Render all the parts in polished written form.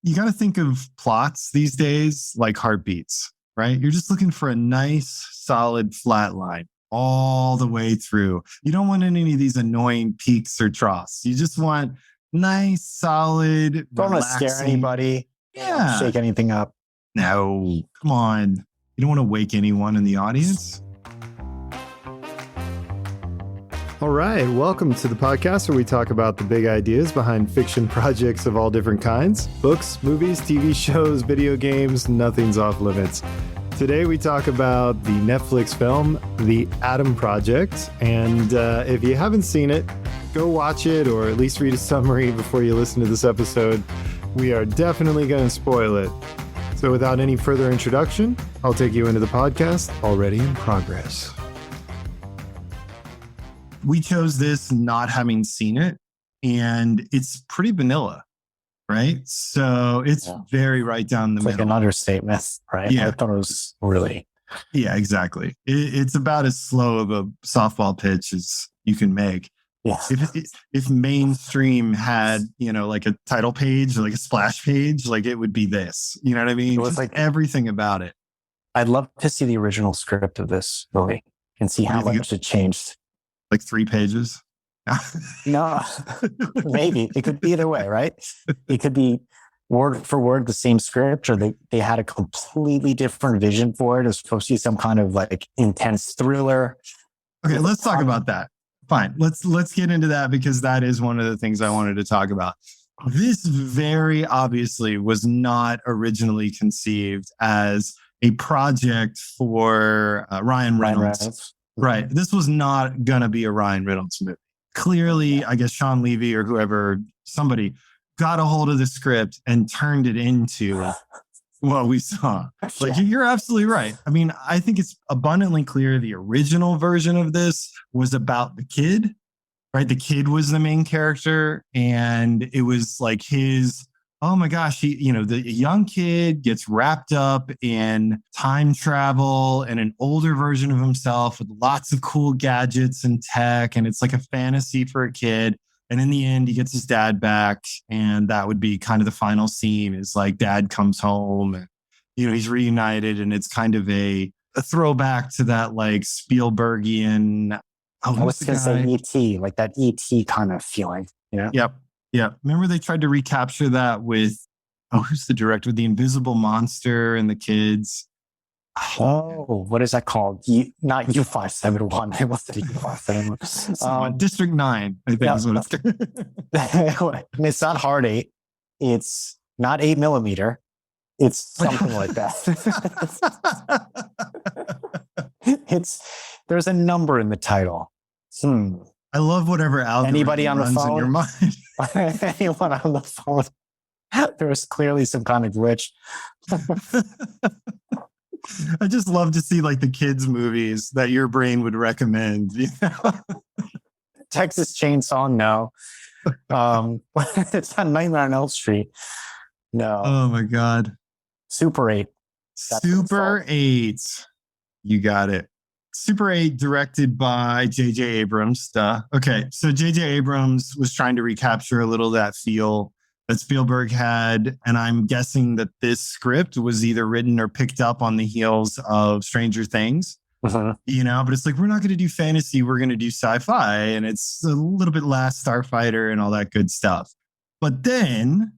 you got to think of plots these days like heartbeats, right? You're just looking for a nice, solid flat line all the way through. You don't want any of these annoying peaks or troughs. You just want nice, solid, don't want to scare anybody. Yeah. Shake anything up. No, come on. You don't want to wake anyone in the audience. All right. Welcome to the podcast where we talk about the big ideas behind fiction projects of all different kinds. Books, movies, TV shows, video games, nothing's off limits. Today we talk about the Netflix film, The Adam Project. And if you haven't seen it, go watch it or at least read a summary before you listen to this episode. We are definitely going to spoil it. So without any further introduction, I'll take you into the podcast already in progress. We chose this not having seen it, and it's pretty vanilla, right? So it's very right down the middle. Like an understatement, right? Yeah. I thought it was really... Yeah, exactly. It's about as slow of a softball pitch as you can make. Yeah. If mainstream had, like a title page or like a splash page, like it would be this. You know what I mean? It was just like everything about it. I'd love to see the original script of this movie and see how much it changed. Like 3 pages? No, maybe. It could be either way, right? It could be word for word the same script, or they had a completely different vision for it. It was supposed to be some kind of like intense thriller. Okay, let's talk about that. Fine. Let's get into that because that is one of the things I wanted to talk about. This very obviously was not originally conceived as a project for Ryan Reynolds. Right. This was not going to be a Ryan Reynolds movie. Clearly, I guess Sean Levy or whoever, somebody got a hold of the script and turned it into what we saw. Like, you're absolutely right. I mean, I think it's abundantly clear the original version of this was about the kid, right? The kid was the main character, and it was like his... Oh my gosh, the young kid gets wrapped up in time travel and an older version of himself with lots of cool gadgets and tech. And it's like a fantasy for a kid. And in the end, he gets his dad back. And that would be kind of the final scene is like dad comes home and, he's reunited. And it's kind of a throwback to that like Spielbergian. I was going to say E.T., like that E.T. kind of feeling. Yep. Yeah. Remember they tried to recapture that with, who's the director? With The Invisible Monster and the kids. Oh, what is that called? Not U571. What's the U571? District 9, I think is what it's It's not Hard 8. It's not 8mm. It's something like that. There's a number in the title. I love whatever algorithm anybody on the runs phone in your mind. Anyone on the phone? There was clearly some kind of glitch. I just love to see like the kids' movies that your brain would recommend. Texas Chainsaw, no. It's not Nightmare on Elm Street. No. Oh my God. Super 8. Super 8. You got it. Super 8 directed by J.J. Abrams. Okay, so J.J. Abrams was trying to recapture a little of that feel that Spielberg had. And I'm guessing that this script was either written or picked up on the heels of Stranger Things. But it's like, we're not going to do fantasy. We're going to do sci-fi. And it's a little bit Last Starfighter and all that good stuff. But then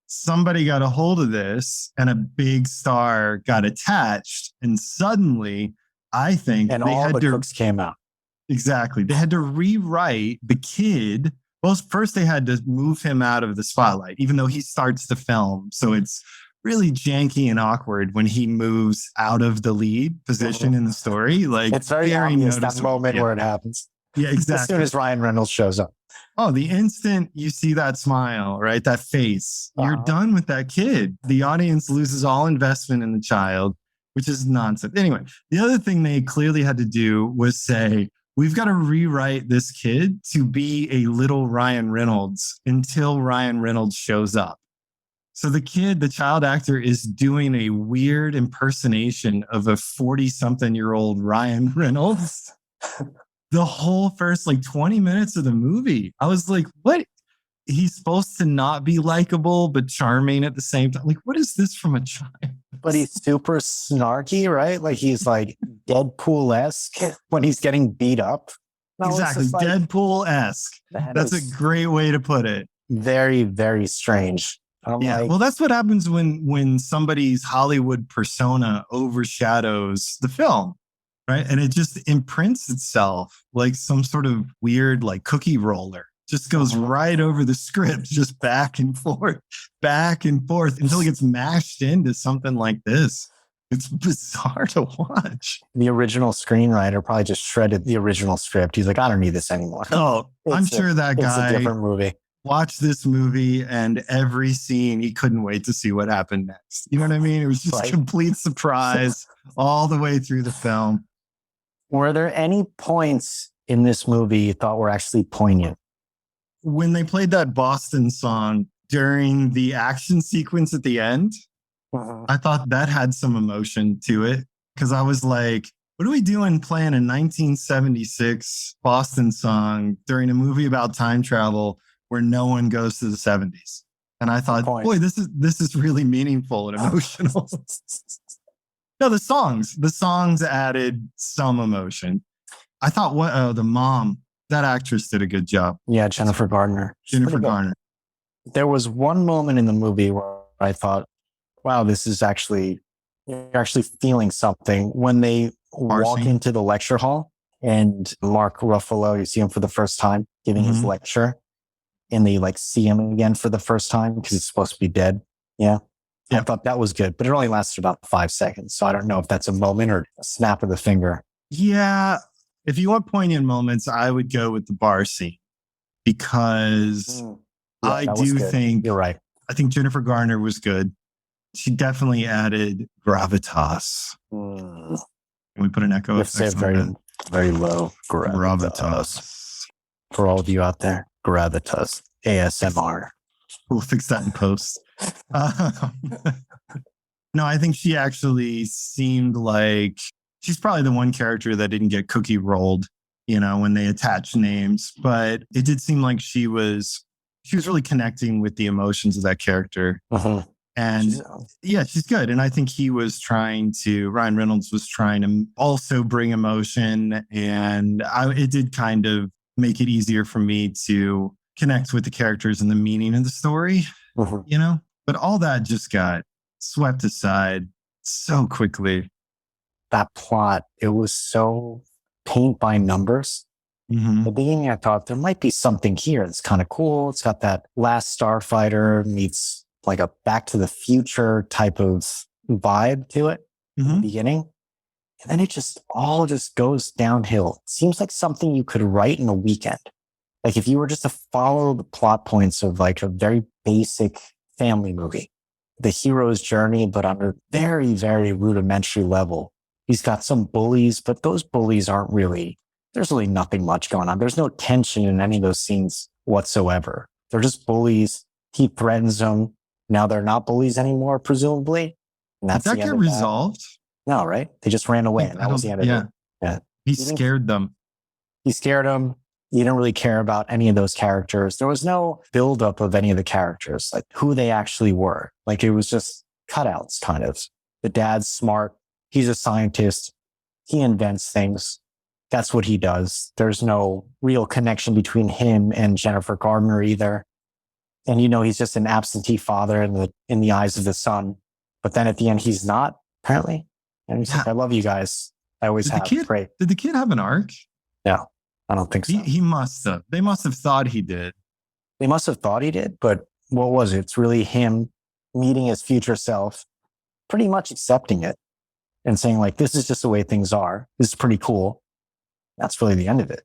somebody got a hold of this and a big star got attached. And suddenly... I think and all the crooks came out. Exactly. They had to rewrite the kid. Well, first they had to move him out of the spotlight, even though he starts the film. So it's really janky and awkward when he moves out of the lead position in the story. Like it's very obvious that moment where it happens. Yeah, exactly. As soon as Ryan Reynolds shows up. Oh, the instant you see that smile, right? That face, you're done with that kid. The audience loses all investment in the child, which is nonsense. Anyway, the other thing they clearly had to do was say, we've got to rewrite this kid to be a little Ryan Reynolds until Ryan Reynolds shows up. So the kid, the child actor, is doing a weird impersonation of a 40-something-year-old Ryan Reynolds. The whole first 20 minutes of the movie, I was like, what? he's supposed to not be likable, but charming at the same time. Like, what is this from a child? But he's super snarky, right? Like he's like Deadpool-esque when he's getting beat up. No, it's Exactly. just like, Deadpool-esque. that That's a is great way to put it. very, very strange. I'm Yeah. like, Well, that's what happens when somebody's Hollywood persona overshadows the film, right? And it just imprints itself like some sort of weird like cookie roller. Just goes right over the script, just back and forth until it gets mashed into something like this. It's bizarre to watch. the original screenwriter probably just shredded the original script. He's like, I don't need this anymore. Oh, I'm sure that It's a guy different movie. watched this movie and every scene he couldn't wait to see what happened next. You know what I mean? It was just Right. complete surprise all the way through the film. Were there any points in this movie you thought were actually poignant? When they played that Boston song during the action sequence at the end, I thought that had some emotion to it because I was like, what are we doing playing a 1976 Boston song during a movie about time travel where no one goes to the 70s? And I thought, boy, this is really meaningful and emotional. No, the songs added some emotion. I thought, the mom, that actress did a good job. Yeah, Jennifer Garner. Jennifer Garner. There was one moment in the movie where I thought, wow, this is actually, you're actually feeling something when they walk into the lecture hall and Mark Ruffalo, you see him for the first time giving his lecture and they like see him again for the first time because he's supposed to be dead. Yeah. I thought that was good, but it only lasted about 5 seconds. So I don't know if that's a moment or a snap of the finger. Yeah. If you want poignant moments, I would go with the bar scene because I do think you're right. I think Jennifer Garner was good. She definitely added gravitas. Can we put an echo effect on that? Very low. Gravitas. For all of you out there, gravitas. ASMR. We'll fix that in post. No, I think she actually seemed like she's probably the one character that didn't get cookie rolled, when they attach names. But it did seem like she was really connecting with the emotions of that character. And she's good. And I think Ryan Reynolds was trying to also bring emotion. And it did kind of make it easier for me to connect with the characters and the meaning of the story, But all that just got swept aside so quickly. That plot, it was so paint by numbers. At the beginning, I thought there might be something here that's kind of cool. It's got that Last Starfighter meets like a Back to the Future type of vibe to it in the beginning. And then it all goes downhill. It seems like something you could write in a weekend. Like if you were just to follow the plot points of like a very basic family movie, the hero's journey, but on a very, very rudimentary level. He's got some bullies, but those bullies there's really nothing much going on. There's no tension in any of those scenes whatsoever. They're just bullies. He threatens them. Now they're not bullies anymore, presumably. And that's Did that get resolved? No, right? They just ran away. And that was the end of it. Yeah. He scared them. He scared them. You didn't really care about any of those characters. There was no buildup of any of the characters, like who they actually were. Like it was just cutouts, kind of. The dad's smart. He's a scientist. He invents things. That's what he does. There's no real connection between him and Jennifer Garner either. And he's just an absentee father in the eyes of the son. But then at the end, he's not, apparently. And he's like, I love you guys. I always have. Great. Did the kid have an arc? No, I don't think so. He must have. They must have thought he did. They must have thought he did, but what was it? It's really him meeting his future self, pretty much accepting it and saying like, this is just the way things are. This is pretty cool. That's really the end of it.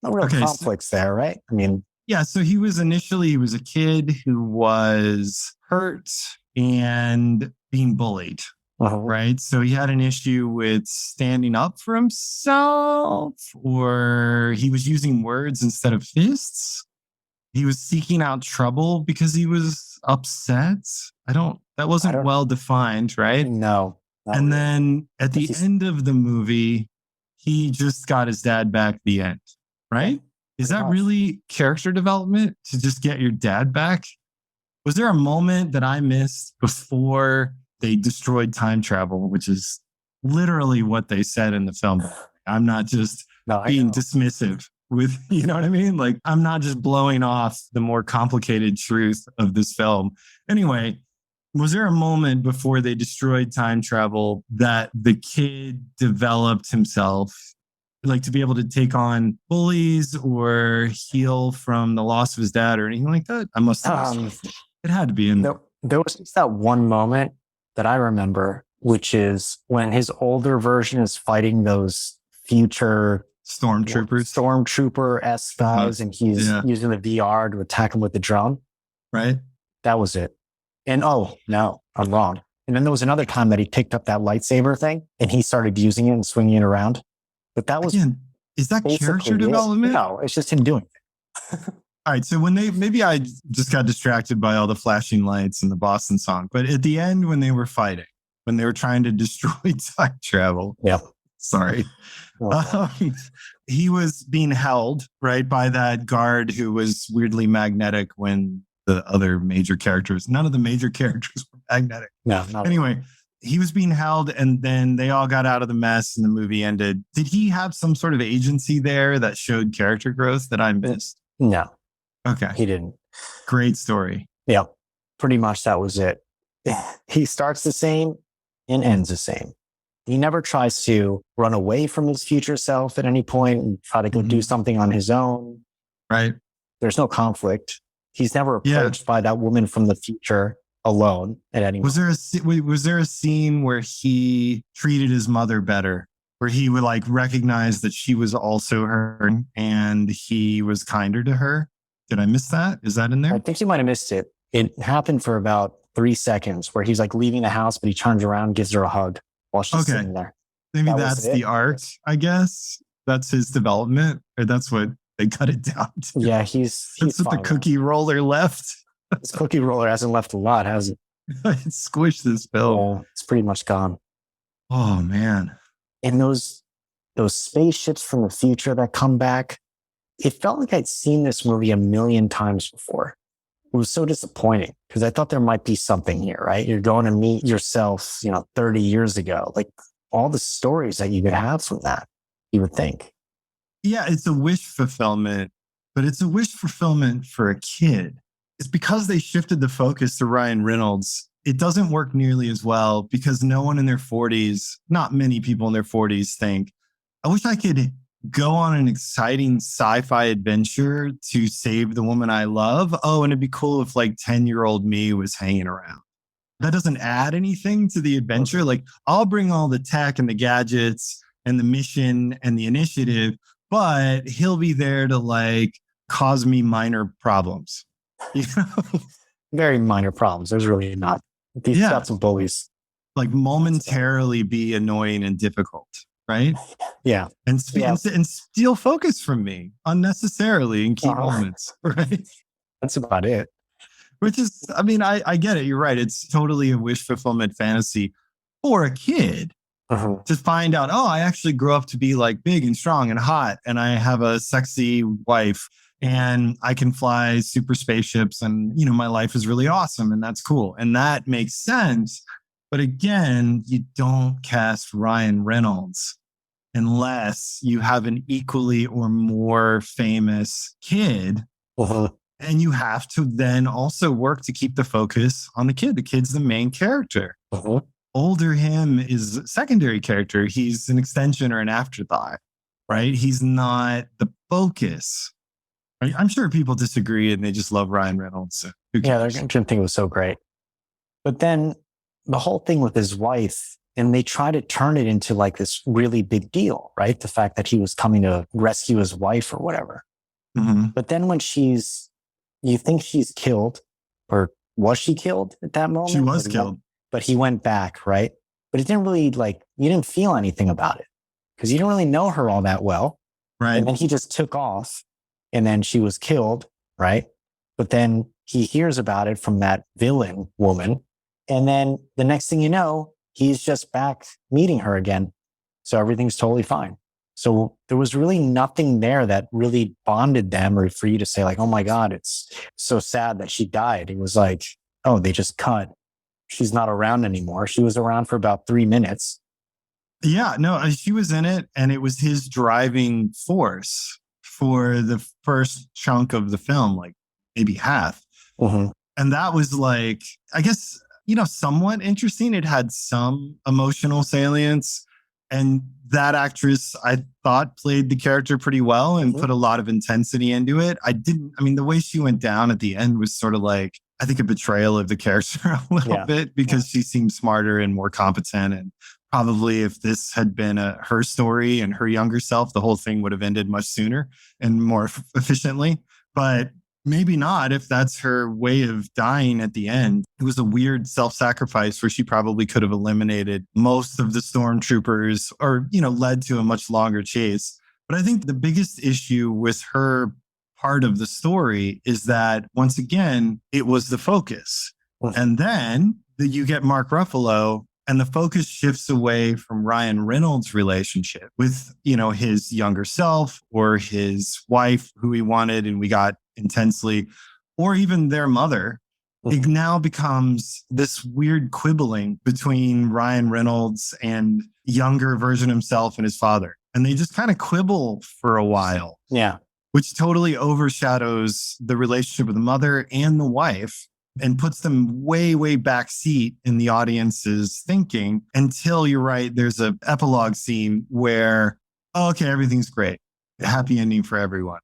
No real conflicts there, right? I mean, yeah. So he was a kid who was hurt and being bullied, right? So he had an issue with standing up for himself, or he was using words instead of fists. He was seeking out trouble because he was upset. That wasn't well defined, right? No. And then at the end of the movie, he just got his dad back at the end, right? Is Pretty that much. really character development to just get your dad back? Was there a moment that I missed before they destroyed time travel, which is literally what they said in the film? I'm not just No, I being know. dismissive with, you know what I mean? Like, I'm not just blowing off the more complicated truth of this film. Anyway, was there a moment before they destroyed time travel that the kid developed himself, like to be able to take on bullies or heal from the loss of his dad or anything like that? I must have missed it. It had to be in there. There was just that one moment that I remember, which is when his older version is fighting those future stormtrooper-esque guys, and he's using the VR to attack him with the drone. Right. That was it. And oh, no, I'm wrong. And then there was another time that he picked up that lightsaber thing and he started using it and swinging it around. But that was Again, is that character development? No, it's just him doing it. All right. So when maybe I just got distracted by all the flashing lights and the Boston song, but at the end, when they were fighting, when they were trying to destroy time travel. Yeah. Sorry. He was being held, right, by that guard who was weirdly magnetic when the other major characters, none of the major characters were magnetic. No. Anyway, he was being held and then they all got out of the mess and the movie ended. Did he have some sort of agency there that showed character growth that I missed? No. Okay. He didn't. Great story. Yeah. Pretty much that was it. He starts the same and ends the same. He never tries to run away from his future self at any point and try to go do something on his own. Right. There's no conflict. He's never approached by that woman from the future alone at any point. Was there a scene where he treated his mother better, where he would like recognize that she was also her and he was kinder to her? Did I miss that? Is that in there? I think you might have missed it. It happened for about 3 seconds where he's like leaving the house, but he turns around and gives her a hug while she's sitting there. Maybe that's the arc, I guess. That's his development, or that's what they cut it down to. Yeah, he's what the cookie roller left. This cookie roller hasn't left a lot, has it? It squished this film. Yeah, it's pretty much gone. Oh man. And those spaceships from the future that come back, it felt like I'd seen this movie a million times before. It was so disappointing because I thought there might be something here, right? You're going to meet yourself, 30 years ago. Like all the stories that you could have from that, you would think. Yeah, it's a wish fulfillment, but it's a wish fulfillment for a kid. It's because they shifted the focus to Ryan Reynolds. It doesn't work nearly as well because no one in their 40s, not many people in their 40s think, I wish I could go on an exciting sci-fi adventure to save the woman I love. Oh, and it'd be cool if like 10-year-old me was hanging around. That doesn't add anything to the adventure. Like I'll bring all the tech and the gadgets and the mission and the initiative, but he'll be there to like cause me minor problems. Very minor problems. There's really not. These got some bullies. Like momentarily be annoying and difficult, right? Yeah. And steal focus from me unnecessarily in key moments, right? That's about it. Which is, I get it. You're right. It's totally a wish fulfillment fantasy for a kid. To find out, I actually grew up to be like big and strong and hot, and I have a sexy wife, and I can fly super spaceships, and my life is really awesome, and that's cool, and that makes sense. But again, you don't cast Ryan Reynolds unless you have an equally or more famous kid, and you have to then also work to keep the focus on the kid. The kid's the main character. Older him is a secondary character. He's an extension or an afterthought, right? He's not the focus. I'm sure people disagree and they just love Ryan Reynolds. So they're going to think it was so great. But then the whole thing with his wife, and they try to turn it into like this really big deal, right? The fact that he was coming to rescue his wife or whatever. But then when you think she's killed, or was she killed at that moment? She was killed. But he went back, right? But it didn't really you didn't feel anything about it because you didn't really know her all that well. Right. And then he just took off and then she was killed, right? But then he hears about it from that villain woman. And then the next thing you know, he's just back meeting her again. So everything's totally fine. So there was really nothing there that really bonded them, or for you to say like, oh my God, it's so sad that she died. It was like, oh, they just cut. She's not around anymore. She was around for about 3 minutes. Yeah, no, she was in it, and it was his driving force for the first chunk of the film, like maybe half. Mm-hmm. And that was like, I guess, somewhat interesting. It had some emotional salience. And that actress, I thought, played the character pretty well and put a lot of intensity into it. The way she went down at the end was sort of like, I think, a betrayal of the character a little bit, because she seemed smarter and more competent. And probably if this had been her story and her younger self, the whole thing would have ended much sooner and more efficiently. But maybe not if that's her way of dying at the end. It was a weird self-sacrifice where she probably could have eliminated most of the stormtroopers, or, led to a much longer chase. But I think the biggest issue with her part of the story is that, once again, it was the focus. And then you get Mark Ruffalo, and the focus shifts away from Ryan Reynolds' relationship with, his younger self or his wife, who he wanted and we got intensely, or even their mother. It now becomes this weird quibbling between Ryan Reynolds and younger version himself and his father. And they just kind of quibble for a while. Yeah. Which totally overshadows the relationship with the mother and the wife, and puts them way, way backseat in the audience's thinking, until, you're right, there's an epilogue scene where, oh, okay, everything's great. Happy ending for everyone.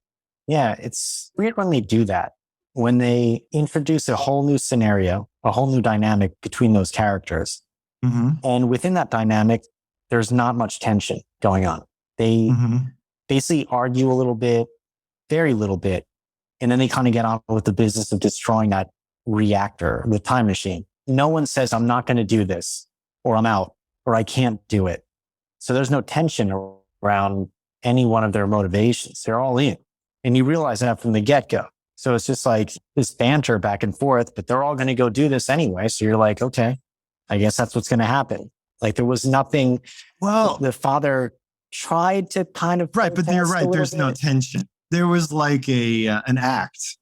Yeah, it's weird when they do that, when they introduce a whole new scenario, a whole new dynamic between those characters. Mm-hmm. And within that dynamic, there's not much tension going on. They basically argue a little bit, very little bit, and then they kind of get on with the business of destroying that reactor, the time machine. No one says, I'm not going to do this, or I'm out, or I can't do it. So there's no tension around any one of their motivations. They're all in. And you realize that from the get-go. So it's just like this banter back and forth, but they're all going to go do this anyway. So you're like, okay, I guess that's what's going to happen. Like, there was nothing. Well, the father tried to kind of. Right. But you're right. There's no tension. There was like an act.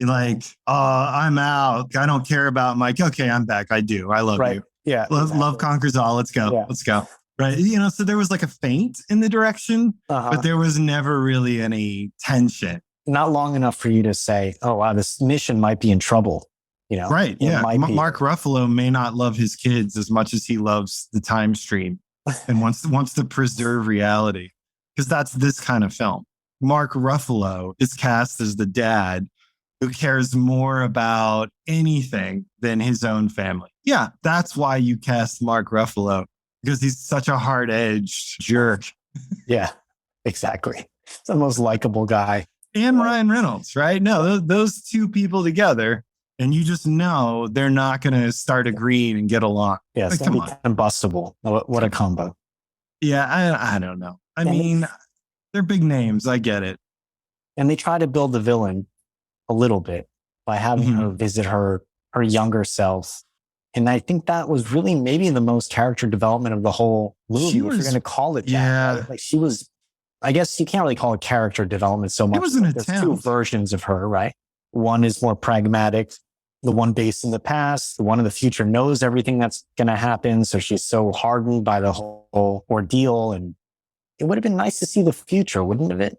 Like, I'm out. I don't care about Mike. Okay, I'm back. I do. I love you. Yeah. Love conquers all. Let's go. Yeah. Let's go. Right. So there was like a feint in the direction, but there was never really any tension. Not long enough for you to say, oh, wow, this mission might be in trouble. Right. Yeah. Mark Ruffalo may not love his kids as much as he loves the time stream and wants to preserve reality, because that's this kind of film. Mark Ruffalo is cast as the dad who cares more about anything than his own family. Yeah, that's why you cast Mark Ruffalo, because he's such a hard-edged jerk. Yeah, exactly. He's the most likable guy. And Ryan Reynolds, right? No, those two people together, and you just know they're not going to start agreeing and get along. Yeah, it's going to be combustible. What a combo. Yeah, I don't know. I mean, they're big names. I get it. And they try to build the villain a little bit by having her visit her younger self. And I think that was really maybe the most character development of the whole movie, if you're going to call it that. Yeah. Right? Like, she was, I guess you can't really call it character development so much. It was an There's attempt. two versions of her, right? One is more pragmatic. The one based in the past, the one in the future knows everything that's going to happen. So she's so hardened by the whole ordeal. And it would have been nice to see the future, wouldn't it?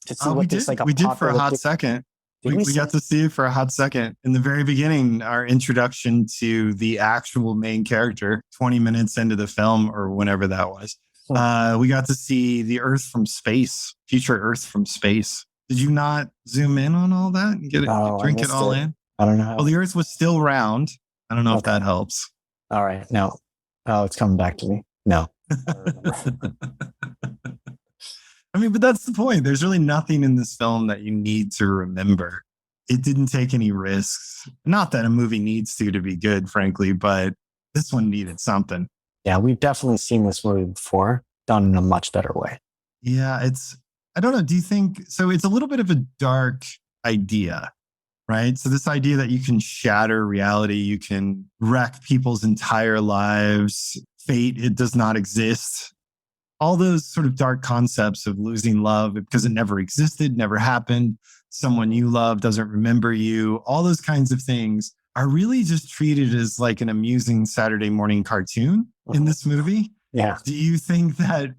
To see we did. We did for a hot second. We got to see it for a hot second. In the very beginning, our introduction to the actual main character, 20 minutes into the film or whenever that was, we got to see the Earth from space, future Earth from space. Did you not zoom in on all that and get it, drink it all in? I don't know. Well, the Earth was still round. I don't know if that helps. All right. No. Oh, it's coming back to me. No. I mean, but that's the point. There's really nothing in this film that you need to remember. It didn't take any risks. Not that a movie needs to be good, frankly, but this one needed something. Yeah, we've definitely seen this movie before, done in a much better way. Yeah, I don't know. Do you think, so it's a little bit of a dark idea, right? So this idea that you can shatter reality, you can wreck people's entire lives, fate, it does not exist. all those sort of dark concepts of losing love because it never existed, never happened. Someone you love doesn't remember you. All those kinds of things are really just treated as like an amusing Saturday morning cartoon in this movie. Yeah. Do you think that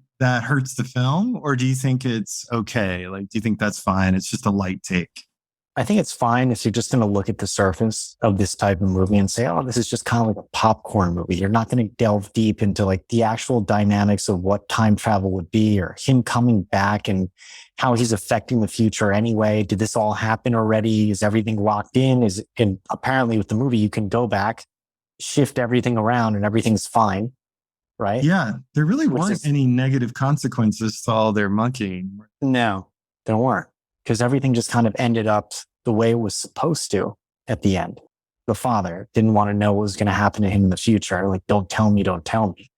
hurts the film, or do you think it's okay? Like, do you think that's fine? It's just a light take. I think it's fine if you're just going to look at the surface of this type of movie and say, oh, this is just kind of like a popcorn movie. You're not going to delve deep into like the actual dynamics of what time travel would be, or him coming back and how he's affecting the future anyway. Did this all happen already? Is everything locked in? And apparently with the movie, you can go back, shift everything around and everything's fine. Right? Yeah. There really weren't any negative consequences to all their monkeying. No, there weren't. Because everything just kind of ended up the way it was supposed to at the end. The father didn't want to know what was going to happen to him in the future. Like, don't tell me, don't tell me.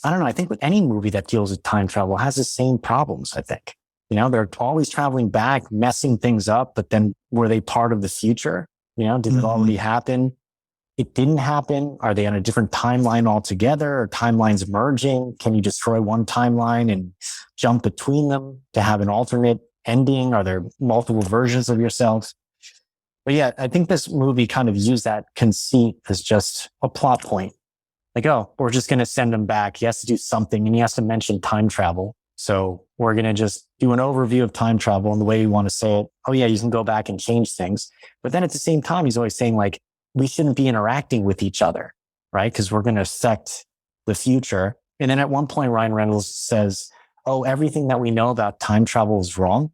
I don't know. I think with any movie that deals with time travel has the same problems, I think. You know, they're always traveling back, messing things up, but then were they part of the future? You know, did it already happen? It didn't happen. Are they on a different timeline altogether? Or timelines merging? Can you destroy one timeline and jump between them to have an alternate ending? Are there multiple versions of yourselves? But yeah, I think this movie kind of used that conceit as just a plot point. Like, oh, we're just going to send him back. He has to do something and he has to mention time travel. So we're going to just do an overview of time travel and the way we want to say it. Oh yeah, you can go back and change things. But then at the same time, he's always saying like, we shouldn't be interacting with each other, right? Because we're going to affect the future. And then at one point, Ryan Reynolds says, oh, everything that we know about time travel is wrong.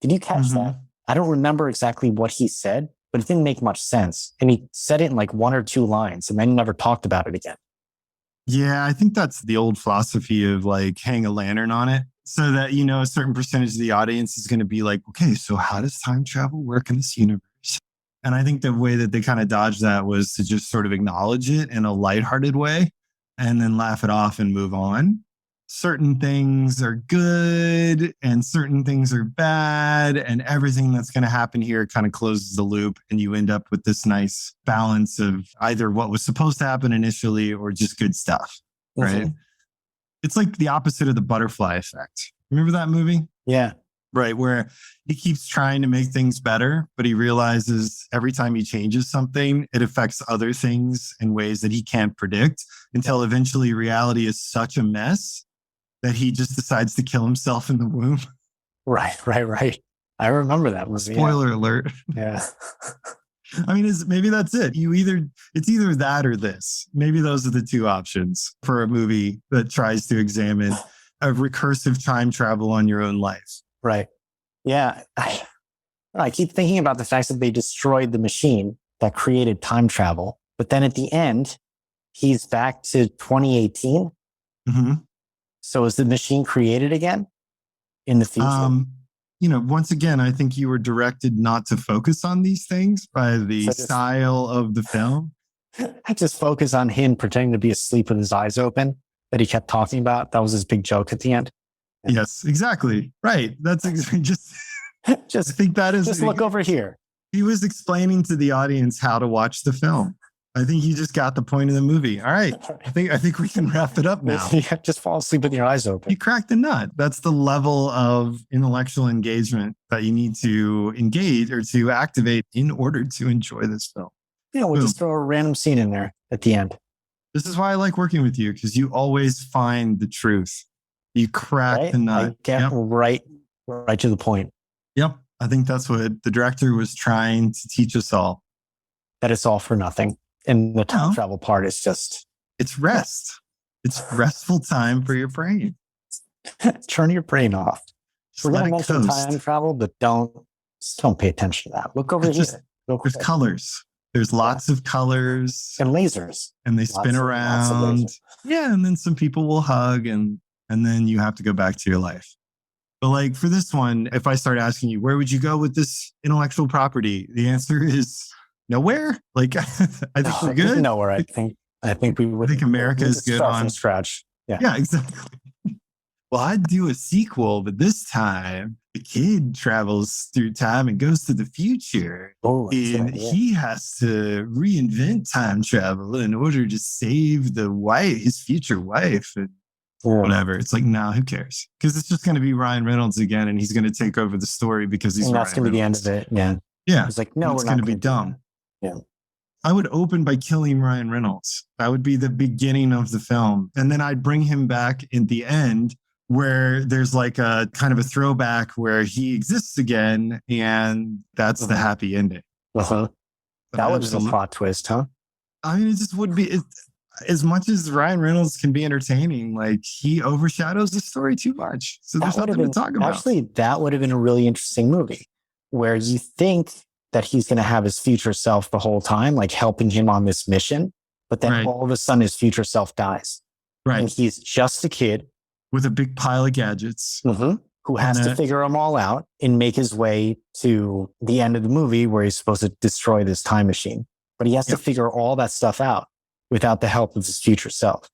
Did you catch that? I don't remember exactly what he said, but it didn't make much sense. And he said it in like one or two lines and then never talked about it again. Yeah, I think that's the old philosophy of like hang a lantern on it so that, you know, a certain percentage of the audience is going to be like, okay, so how does time travel work in this universe? And I think the way that they kind of dodged that was to just sort of acknowledge it in a lighthearted way and then laugh it off and move on. Certain things are good and certain things are bad, and everything that's going to happen here kind of closes the loop, and you end up with this nice balance of either what was supposed to happen initially or just good stuff, right? It's like the opposite of the butterfly effect. Remember that movie? Yeah. Right, where he keeps trying to make things better, but he realizes every time he changes something, it affects other things in ways that he can't predict until eventually reality is such a mess that he just decides to kill himself in the womb. Right. I remember that movie. Spoiler alert. Yeah. I mean, maybe that's it. It's either that or this. Maybe those are the two options for a movie that tries to examine a recursive time travel on your own life. Right. Yeah. I keep thinking about the fact that they destroyed the machine that created time travel. But then at the end, he's back to 2018. Mm-hmm. So is the machine created again in the future? You know, once again, I think you were directed not to focus on these things by the style of the film. I just focus on him pretending to be asleep with his eyes open that he kept talking about. That was his big joke at the end. Yes, exactly. Right. That's just I think that is just look over here. He was explaining to the audience how to watch the film. I think you just got the point of the movie. All right. I think we can wrap it up now. Yeah, just fall asleep with your eyes open. You cracked the nut. That's the level of intellectual engagement that you need to engage or to activate in order to enjoy this film. Yeah, we'll just throw a random scene in there at the end. This is why I like working with you, because you always find the truth. You crack the nut. I get right to the point. Yep. I think that's what the director was trying to teach us all. That it's all for nothing. And the time travel part is just... It's rest. It's restful time for your brain. Turn your brain off. We're going to mention time travel, but don't pay attention to that. Look over here. There's colors. There's lots of colors. And lasers. And they spin around. Yeah, and then some people will hug and then you have to go back to your life. But like for this one, if I start asking you, where would you go with this intellectual property? The answer is nowhere. Like I think we're good. Nowhere. I think we would. I think America is good on scratch. Yeah, exactly. Well, I'd do a sequel, but this time the kid travels through time and goes to the future. Oh, and he has to reinvent time travel in order to save his future wife. And whatever. It's like, nah, who cares? Because it's just going to be Ryan Reynolds again, and he's going to take over the story because he's. And that's going to be the end of it. Yeah. Yeah. It's like, no, it's we're not going to be dumb. Yeah. I would open by killing Ryan Reynolds. That would be the beginning of the film. And then I'd bring him back in the end where there's like a kind of a throwback where he exists again. And that's the happy ending. That would be a plot twist, huh? I mean, it just would be, as much as Ryan Reynolds can be entertaining, like he overshadows the story too much. So there's nothing to talk about. Actually, that would have been a really interesting movie where you think that he's going to have his future self the whole time, like helping him on this mission. But then all of a sudden his future self dies. Right. And he's just a kid. With a big pile of gadgets. Who has to figure them all out and make his way to the end of the movie where he's supposed to destroy this time machine. But he has to figure all that stuff out without the help of his future self.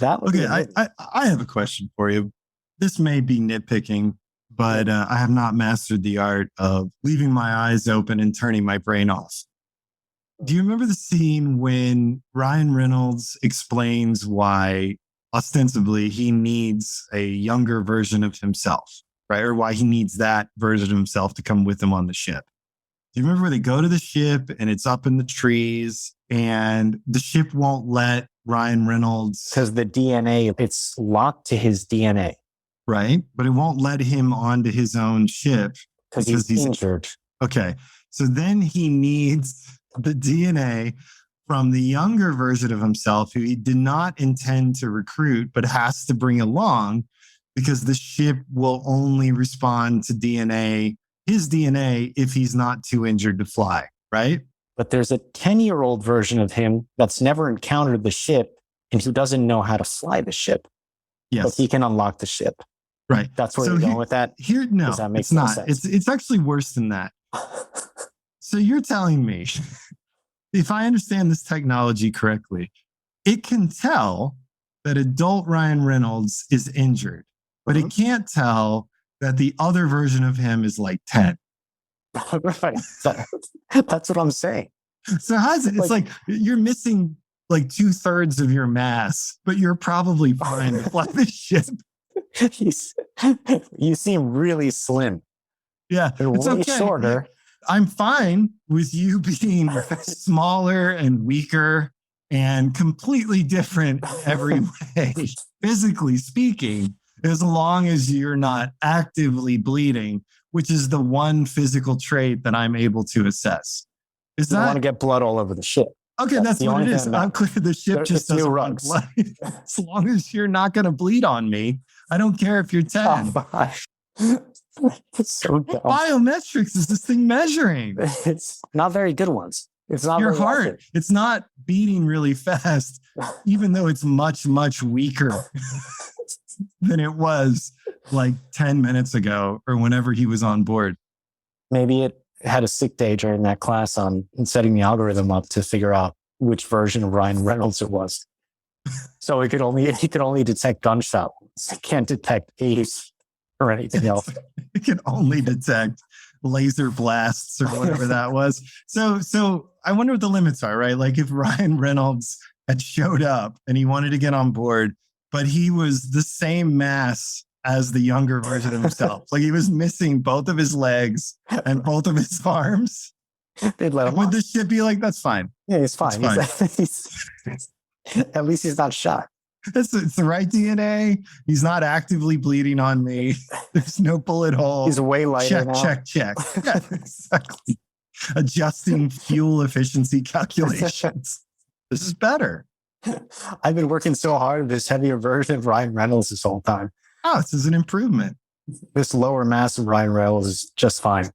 That would I have a question for you. This may be nitpicking, but I have not mastered the art of leaving my eyes open and turning my brain off. Do you remember the scene when Ryan Reynolds explains why ostensibly he needs a younger version of himself, right? Or why he needs that version of himself to come with him on the ship? Do you remember where they go to the ship and it's up in the trees and the ship won't let Ryan Reynolds? Because the DNA, it's locked to his DNA. Right. But it won't let him onto his own ship. Because he's injured. Okay. So then he needs the DNA from the younger version of himself who he did not intend to recruit, but has to bring along because the ship will only respond to his DNA, if he's not too injured to fly, right? But there's a 10-year-old version of him that's never encountered the ship and who doesn't know how to fly the ship. Yes. But he can unlock the ship. Right. That's where you're going with that? No, it's not. Sense? It's actually worse than that. So you're telling me, if I understand this technology correctly, it can tell that adult Ryan Reynolds is injured, but it can't tell that the other version of him is like 10. Right. That's what I'm saying. So how's it? It's like you're missing like 2/3 of your mass, but you're probably fine to fly the ship. You seem really slim. Yeah, it's okay. Shorter. I'm fine with you being smaller and weaker and completely different in every way, physically speaking, as long as you're not actively bleeding, which is the one physical trait that I'm able to assess. You want to get blood all over the ship. Okay, that's what it is. I'm clear the ship just doesn't want blood. As long as you're not going to bleed on me, I don't care if you're 10. It's so dumb. What biometrics is this thing measuring? It's not very good ones. It's not your heart. It's not beating really fast, even though it's much, much weaker than it was like 10 minutes ago or whenever he was on board. Maybe it had a sick day during that class on setting the algorithm up to figure out which version of Ryan Reynolds it was. So he could only detect gunshot wounds. It can't detect A's or anything else. It can only detect laser blasts or whatever that was. So I wonder what the limits are, right? Like if Ryan Reynolds had showed up and he wanted to get on board, but he was the same mass as the younger version of himself. Like he was missing both of his legs and both of his arms. They'd let him Would the ship be like, that's fine? Yeah, he's fine. At least he's not shot. It's the right DNA. He's not actively bleeding on me. There's no bullet hole. He's way lighter now. Check. Yeah, exactly. Adjusting fuel efficiency calculations. This is better. I've been working so hard with this heavier version of Ryan Reynolds this whole time. Oh, this is an improvement. This lower mass of Ryan Reynolds is just fine.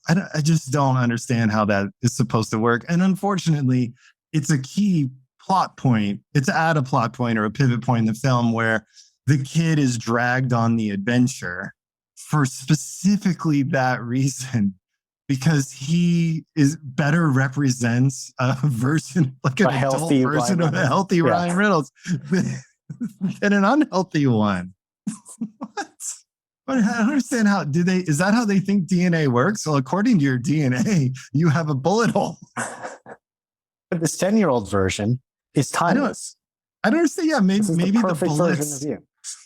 I just don't understand how that is supposed to work. And unfortunately, it's a key plot point. It's at a plot point or a pivot point in the film where the kid is dragged on the adventure for specifically that reason, because he is better represents a version, like an adult version of a healthy Ryan Reynolds than an unhealthy one. What? But I don't understand how is that how they think DNA works? Well, according to your DNA, you have a bullet hole. But this 10-year-old version is timeless. I don't understand. Yeah, maybe the bullets.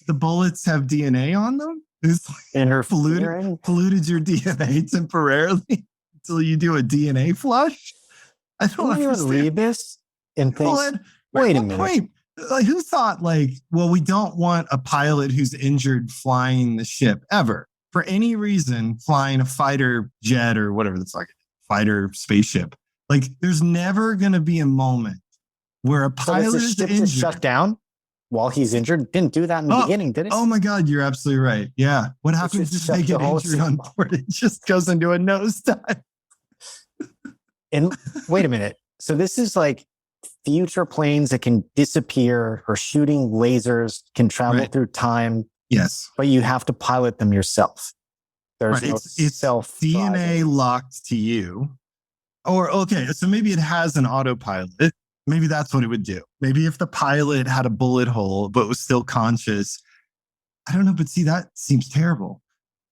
the bullets have DNA on them? It's like polluted your DNA temporarily until you do a DNA flush? I don't understand. Read this and think, wait a minute. Point? Like, who thought we don't want a pilot who's injured flying the ship ever for any reason, flying a fighter jet or whatever the fuck, fighter spaceship. Like, there's never going to be a moment where a pilot is injured. Shut down while he's injured. Didn't do that in the beginning, did it? Oh my God, you're absolutely right. Yeah. What happens if they get injured on board? It just goes into a nosedive. And wait a minute. So this is like future planes that can disappear or shooting lasers, can travel through time. Yes. But you have to pilot them yourself. There's no it's DNA locked to you. Or, okay, so maybe it has an autopilot. Maybe that's what it would do. Maybe if the pilot had a bullet hole but was still conscious. I don't know, but see, that seems terrible.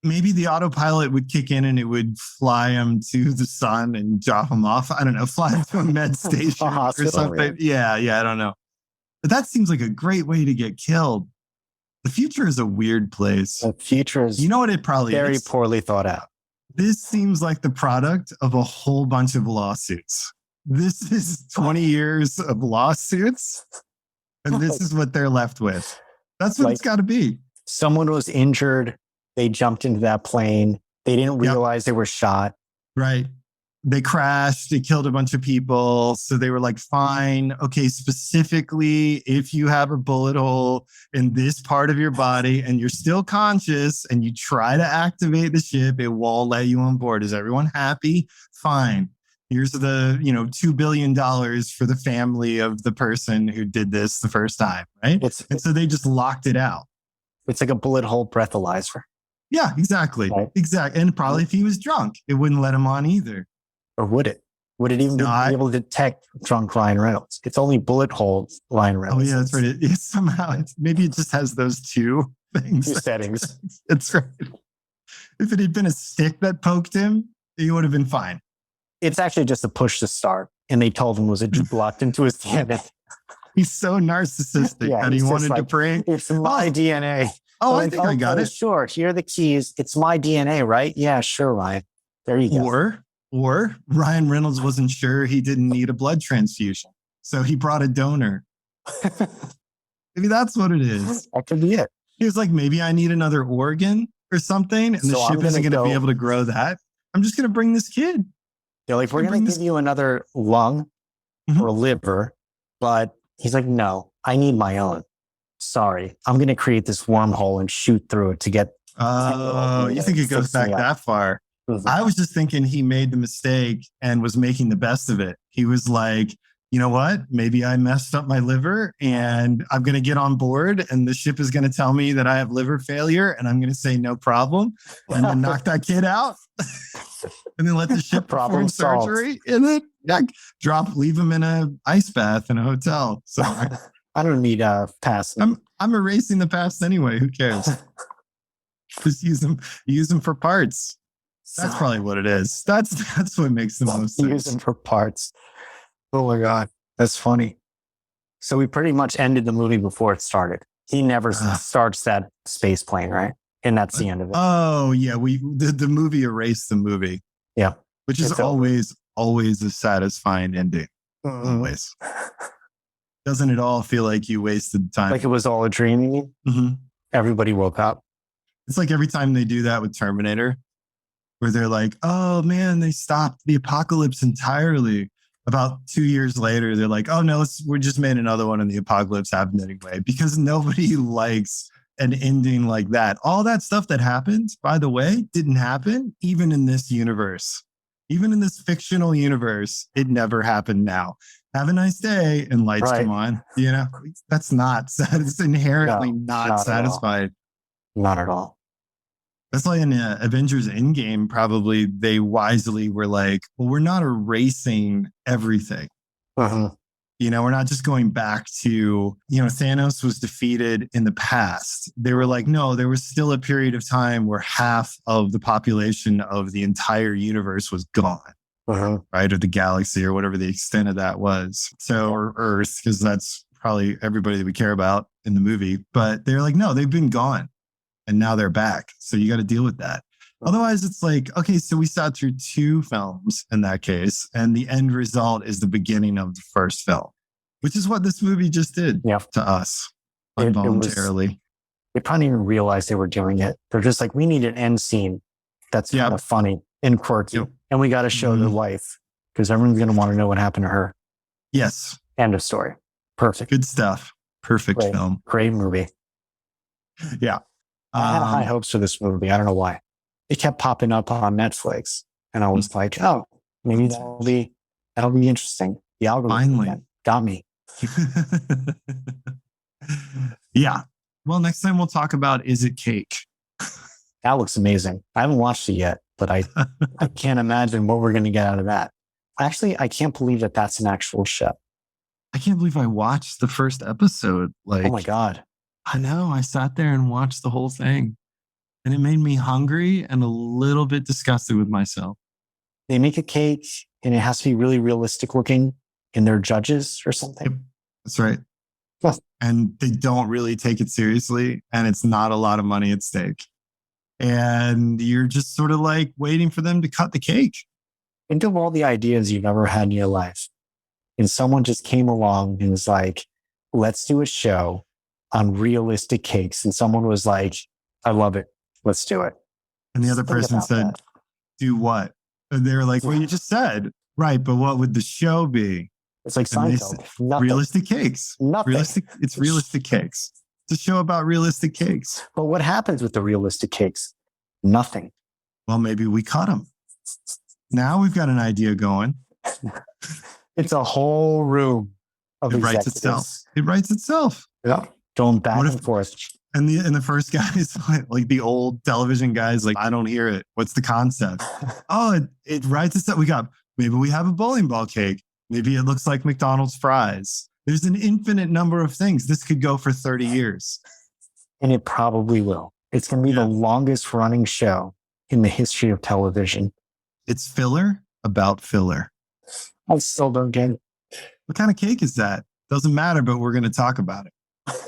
Maybe the autopilot would kick in and it would fly him to the sun and drop him off. I don't know, fly him to a med station or something. Yeah, I don't know. But that seems like a great way to get killed. The future is a weird place. The future is, you know what it probably very is? Poorly thought out. This seems like the product of a whole bunch of lawsuits. This is 20 years of lawsuits, and this is what they're left with. That's what it's got to be. Someone was injured. They jumped into that plane. They didn't realize they were shot. Right. They crashed. They killed a bunch of people. So they were like, fine. Okay, specifically, if you have a bullet hole in this part of your body and you're still conscious and you try to activate the ship, it won't let you on board. Is everyone happy? Fine. Here's the, $2 billion for the family of the person who did this the first time. Right. And so they just locked it out. It's like a bullet hole breathalyzer. Yeah, exactly. Right. Exactly. And probably if he was drunk, it wouldn't let him on either. Or would it? Would it even be able to detect drunk Ryan Reynolds? It's only bullet hole Ryan Reynolds. Oh, yeah, that's right. Maybe it just has those two things. Two settings. That's right. If it had been a stick that poked him, he would have been fine. It's actually just a push to start. And they told him was it just blocked into his DNA. He's so narcissistic that he wanted to prank. It's my DNA. Oh, I think I got it. Sure. Here are the keys. It's my DNA, right? Yeah, sure, Ryan. There you go. Or Ryan Reynolds wasn't sure he didn't need a blood transfusion. So he brought a donor. Maybe that's what it is. That could be it. He was like, maybe I need another organ or something. And the ship isn't going to be able to grow that. I'm just going to bring this kid. They're like, we're going to give you another lung or liver. But he's like, no, I need my own. Sorry. I'm going to create this wormhole and shoot through it to get. Oh, you think it goes back that far? Mm-hmm. I was just thinking he made the mistake and was making the best of it. He was like, you know what? Maybe I messed up my liver and I'm going to get on board and the ship is going to tell me that I have liver failure and I'm going to say no problem and then knock that kid out and then let the ship perform surgery and then leave him in an ice bath in a hotel. So I don't need a pass. I'm erasing the past anyway. Who cares? Just use them for parts. That's probably what it is. That's what makes the most sense. Use them for parts. Oh my God. That's funny. So we pretty much ended the movie before it started. He never starts that space plane, right? And that's the end of it. Oh yeah. The movie erased the movie. Yeah. Which is always a satisfying ending. Mm-hmm. Always. Doesn't it all feel like you wasted time? Like it was all a dream, you mean? Mm-hmm. Everybody woke up. It's like every time they do that with Terminator, where they're like, oh man, they stopped the apocalypse entirely. About 2 years later, they're like, oh no, we just made another one and the apocalypse happened anyway, because nobody likes an ending like that. All that stuff that happened, by the way, didn't happen even in this universe. Even in this fictional universe, it never happened now. Have a nice day and lights come on. That's not sad. It's inherently not satisfied. Not at all. That's why in Avengers Endgame, probably they wisely were like, well, we're not erasing everything. Uh-huh. We're not just going back to, Thanos was defeated in the past. They were like, no, there was still a period of time where half of the population of the entire universe was gone, right? Or the galaxy or whatever the extent of that was. So, or Earth, because that's probably everybody that we care about in the movie, but they're like, no, they've been gone and now they're back. So you got to deal with that. Otherwise, it's like, okay, so we sat through 2 films in that case, and the end result is the beginning of the first film, which is what this movie just did to us involuntarily. They probably didn't even realize they were doing it. They're just like, we need an end scene that's kind of funny and quirky, and we got to show their life because everyone's going to want to know what happened to her. Yes. End of story. Perfect. Good stuff. Perfect film. Great movie. Yeah. I had high hopes for this movie. I don't know why. It kept popping up on Netflix, and I was like, "Oh, maybe that'll be interesting." The algorithm finally got me. Yeah. Well, next time we'll talk about Is It Cake? That looks amazing. I haven't watched it yet, but I can't imagine what we're going to get out of that. Actually, I can't believe that that's an actual show. I can't believe I watched the first episode. Like, oh my God. I know. I sat there and watched the whole thing. And it made me hungry and a little bit disgusted with myself. They make a cake and it has to be really realistic looking, and they're judges or something. Yep, that's right. And they don't really take it seriously, and it's not a lot of money at stake. And you're just sort of like waiting for them to cut the cake. Think of all the ideas you've ever had in your life. And someone just came along and was like, let's do a show on realistic cakes. And someone was like, I love it. Let's do it. And the other person said, do what? And they were like, well, you just said, right. But what would the show be? It's like Seinfeld. Realistic cakes. Nothing. It's realistic cakes. It's a show about realistic cakes. But what happens with the realistic cakes? Nothing. Well, maybe we cut them. Now we've got an idea going. It's a whole room of It writes itself. It writes itself. Yeah. Going back and forth. And the first guy is like the old television guys, like, I don't hear it. What's the concept? Oh, it writes itself. Maybe we have a bowling ball cake. Maybe it looks like McDonald's fries. There's an infinite number of things. This could go for 30 years. And it probably will. It's going to be the longest running show in the history of television. It's filler about filler. I still don't get it. What kind of cake is that? Doesn't matter, but we're going to talk about it.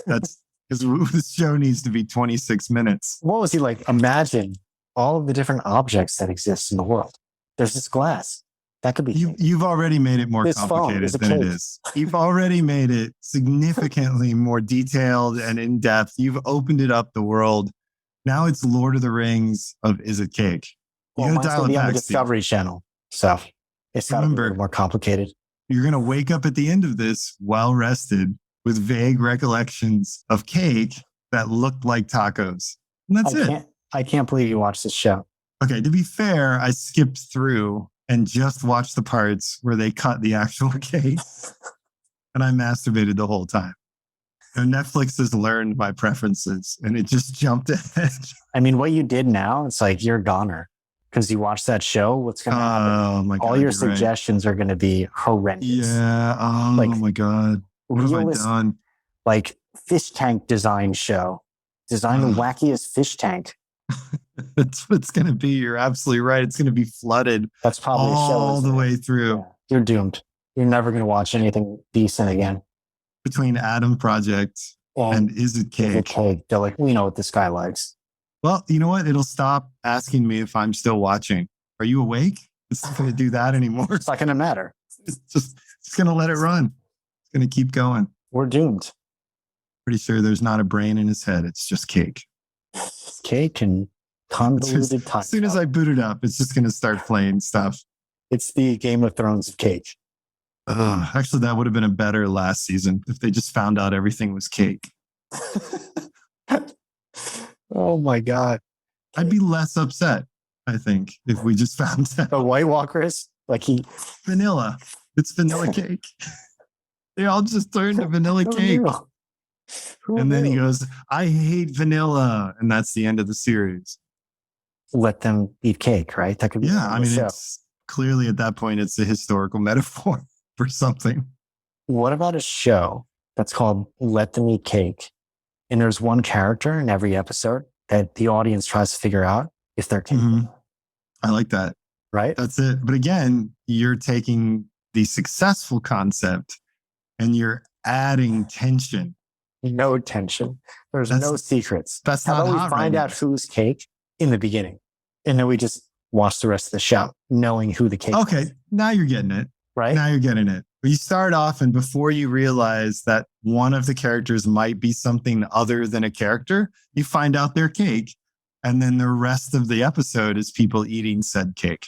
That's because this show needs to be 26 minutes. What was he like? Imagine all of the different objects that exist in the world. There's this glass. That could be. You've already made it more complicated than it is. You've already made it significantly more detailed and in depth. You've opened it up the world. Now it's Lord of the Rings of Is It Cake? Well, mine's going to be on the Discovery Channel. So it's got to be more complicated. You're going to wake up at the end of this well rested with vague recollections of cake that looked like tacos. And that's it. I can't believe you watched this show. Okay, to be fair, I skipped through and just watched the parts where they cut the actual cake. And I masturbated the whole time. And Netflix has learned my preferences and it just jumped ahead. I mean, what you did now, it's like you're a goner. Because you watch that show, what's going to happen? Oh my God, all your suggestions are going to be horrendous. Yeah. Oh my God. What have I done? Like fish tank design show. Design the wackiest fish tank. That's what it's going to be. You're absolutely right. It's going to be flooded. That's probably all the way through. Yeah. You're doomed. You're never going to watch anything decent again. Between Adam Project and Is It Cake? Is It Cake? They're like, we know what this guy likes. Well, you know what? It'll stop asking me if I'm still watching. Are you awake? It's not going to do that anymore. It's not going to matter. It's going to let it run. It's going to keep going. We're doomed. Pretty sure there's not a brain in his head. It's just cake. It's cake and convoluted time. As soon as I boot it up, it's just going to start playing stuff. It's the Game of Thrones of cake. Actually, that would have been a better last season if they just found out everything was cake. Oh my God. I'd be less upset, I think, if we just found out. The White Walkers, vanilla. It's vanilla cake. They all just turned to vanilla cake. And then he goes, I hate vanilla. And that's the end of the series. Let them eat cake, right? That could be. Yeah. I mean, it's clearly at that point, it's a historical metaphor for something. What about a show that's called Let Them Eat Cake? And there's one character in every episode that the audience tries to figure out if they're cake. Mm-hmm. I like that. Right? That's it. But again, you're taking the successful concept and you're adding tension. No tension. There's no secrets. That's How not about we hot find right out who's cake in the beginning, and then we just watch the rest of the show, knowing who the cake is. Okay, now you're getting it. Right? Now you're getting it. You start off, and before you realize that one of the characters might be something other than a character, you find out they're cake. And then the rest of the episode is people eating said cake.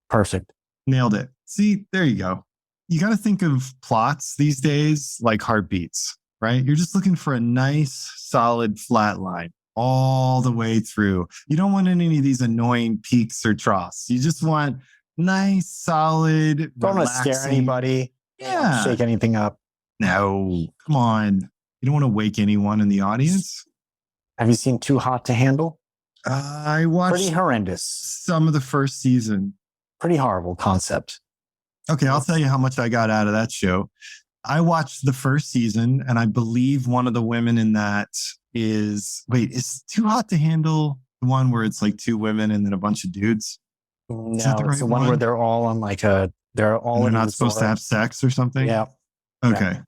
Perfect. Nailed it. See, there you go. You got to think of plots these days like heartbeats, right? You're just looking for a nice, solid flat line all the way through. You don't want any of these annoying peaks or troughs. You just want nice, solid, Don't want to scare anybody. Yeah. Shake anything up. No, come on. You don't want to wake anyone in the audience. Have you seen Too Hot to Handle? I watched Pretty horrendous. some of the first season. Pretty horrible concept. Okay, I'll tell you how much I got out of that show. I watched the first season, and I believe one of the women in that is Too Hot to Handle the one where it's like two women and then a bunch of dudes? No, Is that the it's right the one where they're all on like they're all They're in a not supposed to resort. have sex or something? Yeah. Okay. Yeah.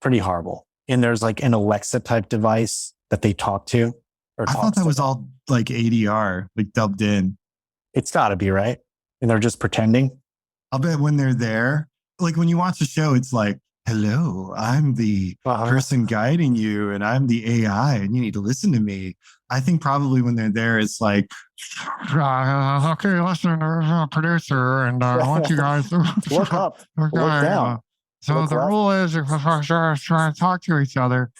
Pretty horrible. And there's like an Alexa type device that they talk to. I thought that was all like ADR, like dubbed in. It's got to be, right? And they're just pretending. I'll bet when they're there, like when you watch a show, it's like, hello, I'm the person guiding you and I'm the AI and you need to listen to me. I think probably when they're there, it's like, okay, listen, there's a producer and I want you guys to Look up, look down. So Look the left. rule is if we're trying to talk to each other,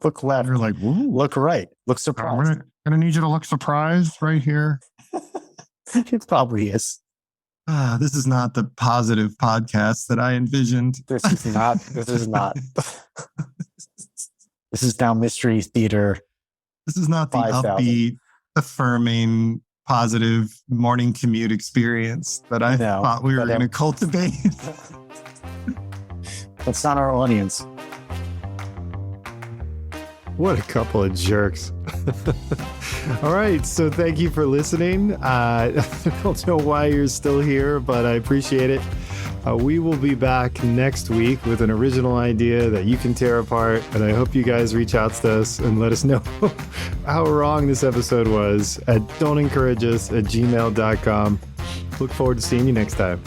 Look left. you're like, woo, Look right. Look I'm surprised. gonna need you to look surprised right here. It probably is. This is not the positive podcast that I envisioned. This is not. This is not. This is now Mystery Theater. This is not the 5,000. upbeat, affirming, positive morning commute experience that I thought we were going to cultivate. That's not our audience. What a couple of jerks. All right. So thank you for listening. I don't know why you're still here, but I appreciate it. We will be back next week with an original idea that you can tear apart. And I hope you guys reach out to us and let us know how wrong this episode was at don'tencourageus@gmail.com. Look forward to seeing you next time.